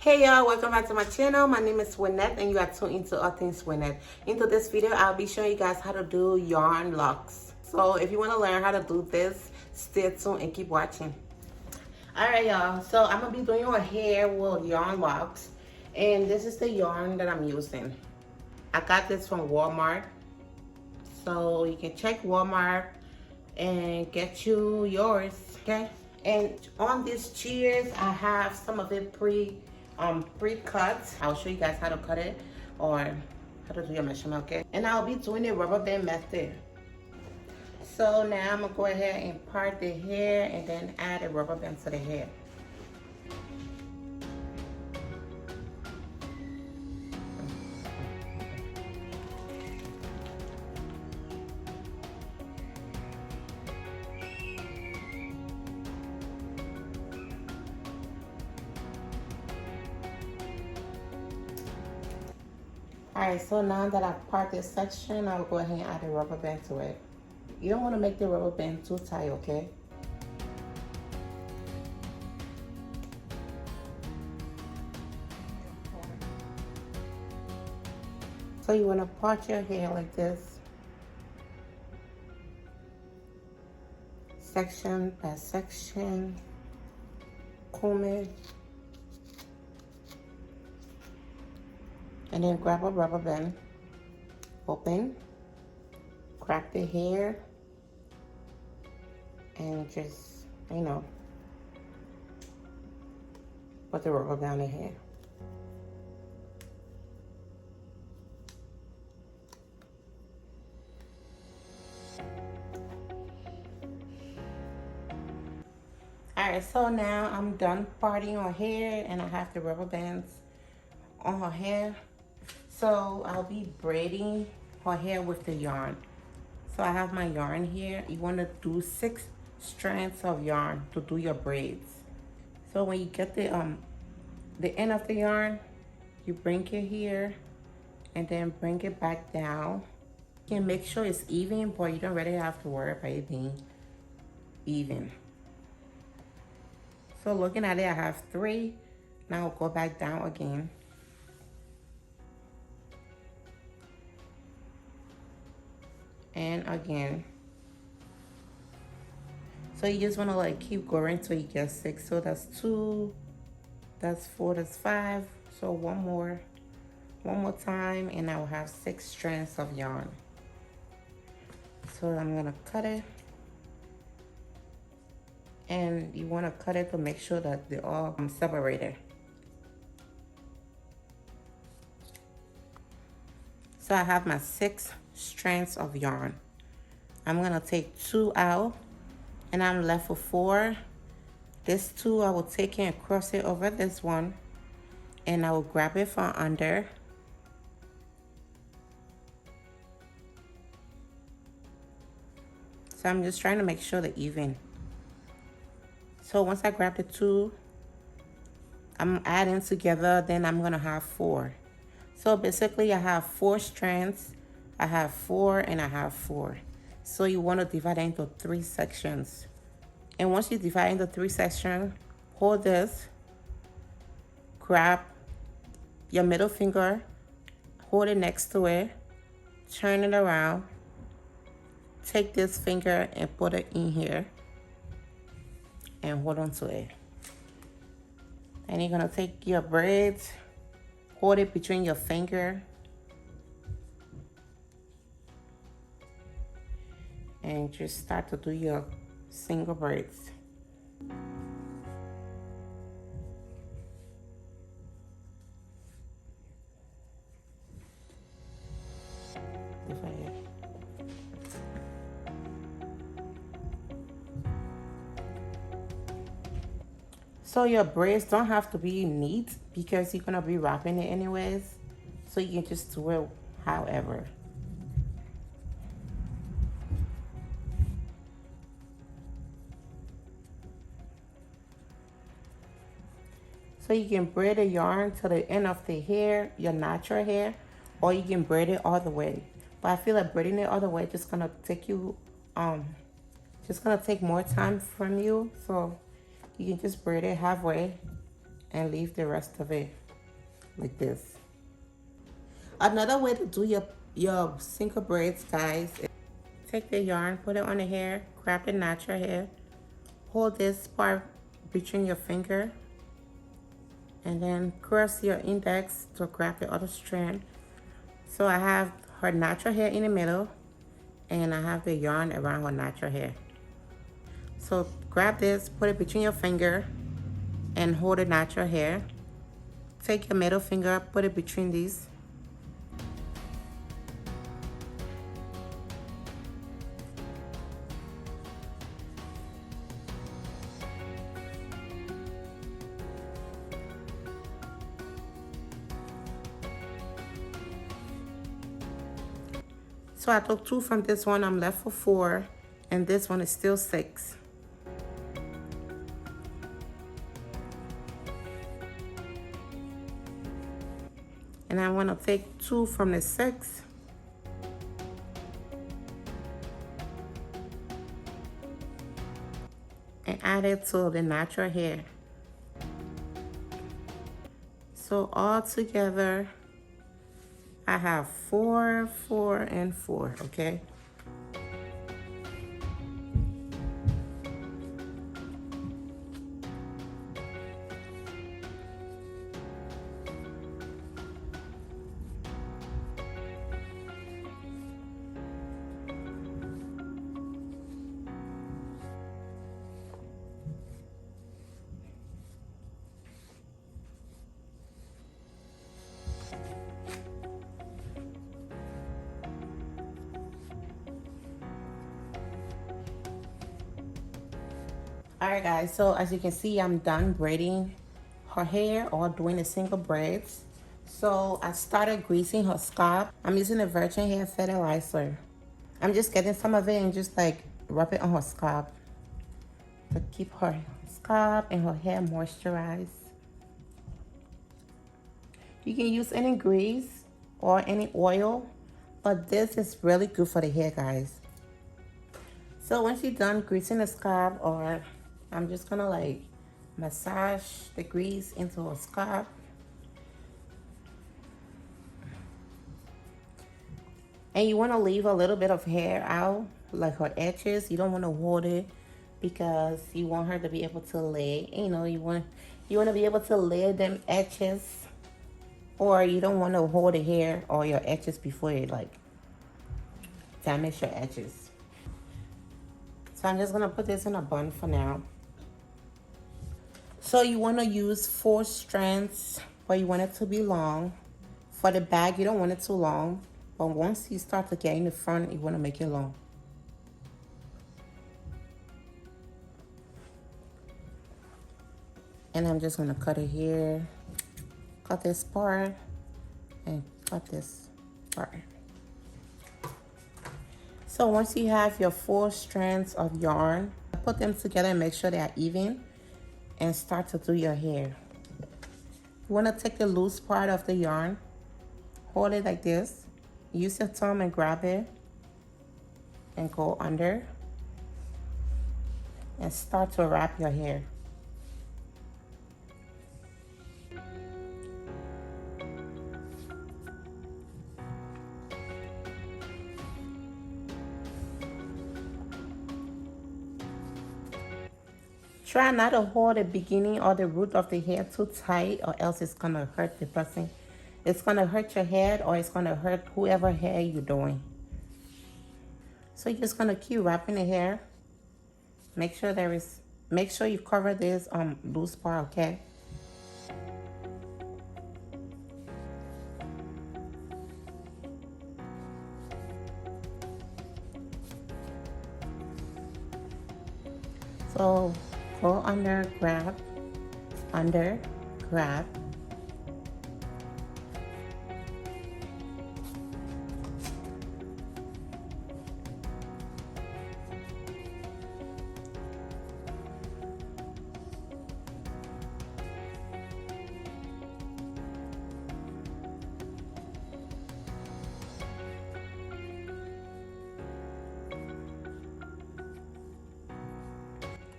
Hey y'all, welcome back to my channel. My name is Winnette and you are tuned into All Things Winnette. Into this video, I'll be showing you guys how to do yarn locks. So if you want to learn how to do this, stay tuned and keep watching. Alright y'all, so I'm going to be doing your hair with yarn locks. And this is the yarn that I'm using. I got this from Walmart. So you can check Walmart and get you yours, okay? And on these shears, I have some of it pre-cut. I'll show you guys how to cut it or how to do your measurement, okay? And I'll be doing the rubber band method. So now I'm gonna go ahead and part the hair and then add a rubber band to the hair. Alright, so now that I've parted this section, I'll go ahead and add a rubber band to it. You don't want to make the rubber band too tight, okay? So you want to part your hair like this. Section by section. Comb it. And then grab a rubber band, open, crack the hair, and just, you know, put the rubber band in here. Alright, so now I'm done parting her hair and I have the rubber bands on her hair. So I'll be braiding her hair with the yarn. So I have my yarn here. You want to do 6 strands of yarn to do your braids. So when you get the end of the yarn, you bring it here and then bring it back down. You can make sure it's even, but you don't really have to worry about it being even. So looking at it, I have 3. Now I'll go back down again. And again. So you just want to like keep going until you get 6. So that's 2, that's 4, that's 5. So one more time and I'll have 6 strands of yarn. So I'm gonna cut it. And you want to cut it to make sure that they're all separated. So I have my 6 strands of yarn. I'm gonna take 2 out and I'm left with 4. This 2 I will take it and cross it over this one and I will grab it from under. So I'm just trying to make sure they're even. So once I grab the 2, I'm adding together, then I'm gonna have 4. So basically I have 4 strands. I have 4 and I have 4. So you want to divide it into 3 sections. And once you divide into 3 sections, hold this, grab your middle finger, hold it next to it, turn it around, take this finger and put it in here and hold on to it. And you're going to take your braids, hold it between your finger, and just start to do your single braids. So your braids don't have to be neat because you're gonna be wrapping it anyways. So you can just do it however. So you can braid the yarn to the end of the hair, your natural hair, or you can braid it all the way. But I feel like braiding it all the way just gonna take you, just gonna take more time from you. So you can just braid it halfway and leave the rest of it like this. Another way to do your single braids, guys, is take the yarn, put it on the hair, grab the natural hair, hold this part between your finger, and then cross your index to grab the other strand. So I have her natural hair in the middle, and I have the yarn around her natural hair. So grab this, put it between your finger, and hold the natural hair. Take your middle finger, put it between these. So I took 2 from this one, I'm left for 4, and this one is still 6. And I want to take 2 from the 6 and add it to the natural hair. So all together, I have 4, 4, and 4, okay? Alright guys, so as you can see, I'm done braiding her hair or doing the single braids. So I started greasing her scalp. I'm using a virgin hair fertilizer. I'm just getting some of it and just like rub it on her scalp to keep her scalp and her hair moisturized. You can use any grease or any oil, but this is really good for the hair, guys. So once you're done greasing the scalp, or I'm just gonna like massage the grease into her scalp. And you want to leave a little bit of hair out, like her edges. You don't want to hold it because you want her to be able to lay. You know, you want to be able to lay them edges, or you don't want to hold the hair or your edges before it like damage your edges. So I'm just gonna put this in a bun for now. So you want to use 4 strands, but you want it to be long. For the bag, you don't want it too long, but once you start to get in the front, you want to make it long. And I'm just gonna cut it here, cut this part, and cut this part. So once you have your 4 strands of yarn, put them together and make sure they are even, and start to do your hair. You want to take the loose part of the yarn, hold it like this, use your thumb and grab it, and go under, and start to wrap your hair. Try not to hold the beginning or the root of the hair too tight, or else it's gonna hurt the person. It's gonna hurt your head, or it's gonna hurt whoever hair you're doing. So you're just gonna keep wrapping the hair. Make sure you cover this loose part, okay? So go under, grab, under, grab.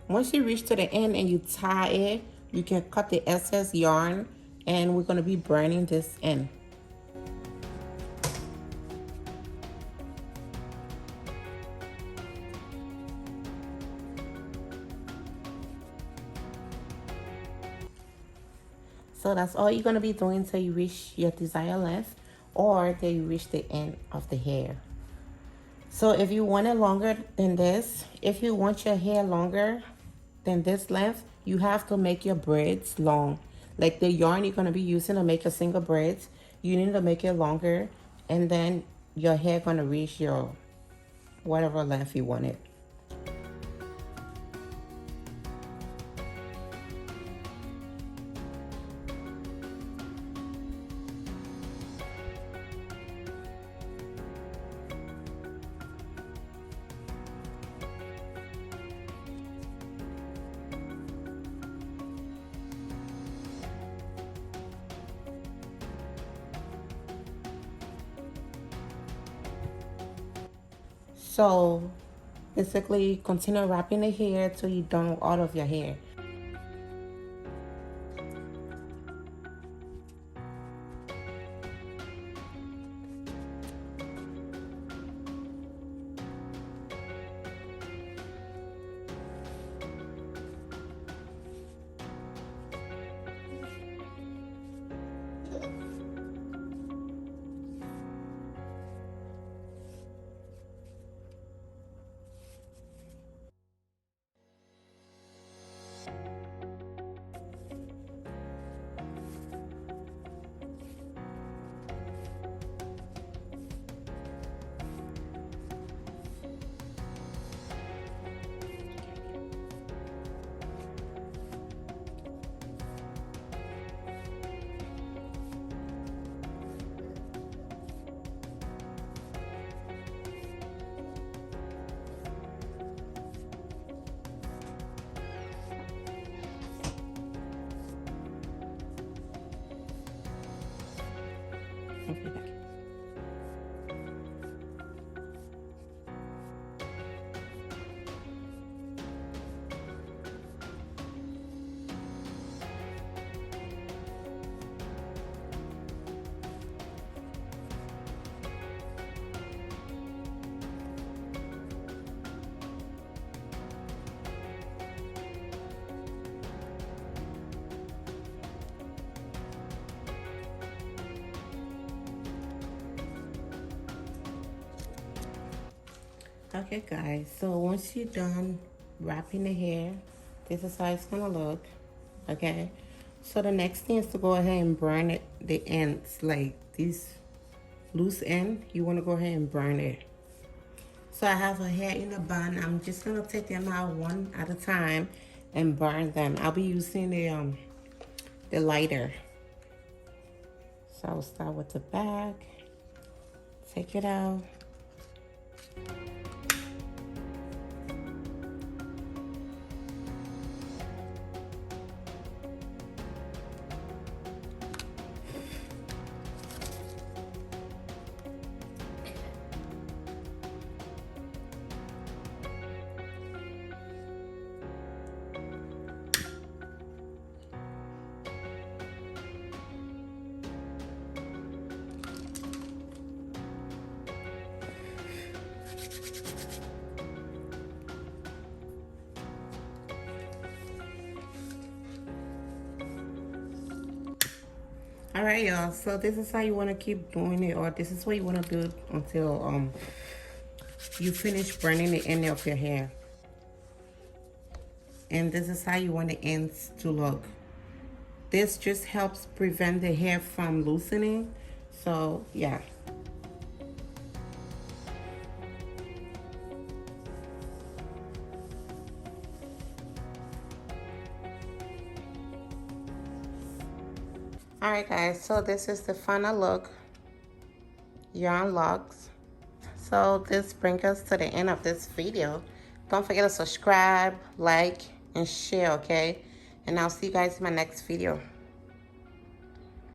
Once you reach to the end and you tie it, You can cut the excess yarn, and we're going to be burning this in. So that's all you're going to be doing until you reach your desired length or till you reach the end of the hair. So if you want it longer than this, if you want your hair longer than this length, you have to make your braids long. Like the yarn you're going to be using to make your single braids, you need to make it longer, and then your hair going to reach your whatever length you want it. So basically continue wrapping the hair till you're done with all of your hair. Okay guys, so once you're done wrapping the hair, this is how it's gonna look. Okay, so the next thing is to go ahead and burn it, the ends, like these loose end, you want to go ahead and burn it. So I have a hair in a bun. I'm just gonna take them out one at a time and burn them. I'll be using the lighter. So I'll start with the back, take it out. All right, y'all, so this is how you want to keep doing it, or this is what you want to do until you finish burning the end of your hair. And this is how you want the ends to look. This just helps prevent the hair from loosening. So yeah. Alright guys, so this is the final look, Yarn Locs. So this brings us to the end of this video. Don't forget to subscribe, like, and share, okay? And I'll see you guys in my next video.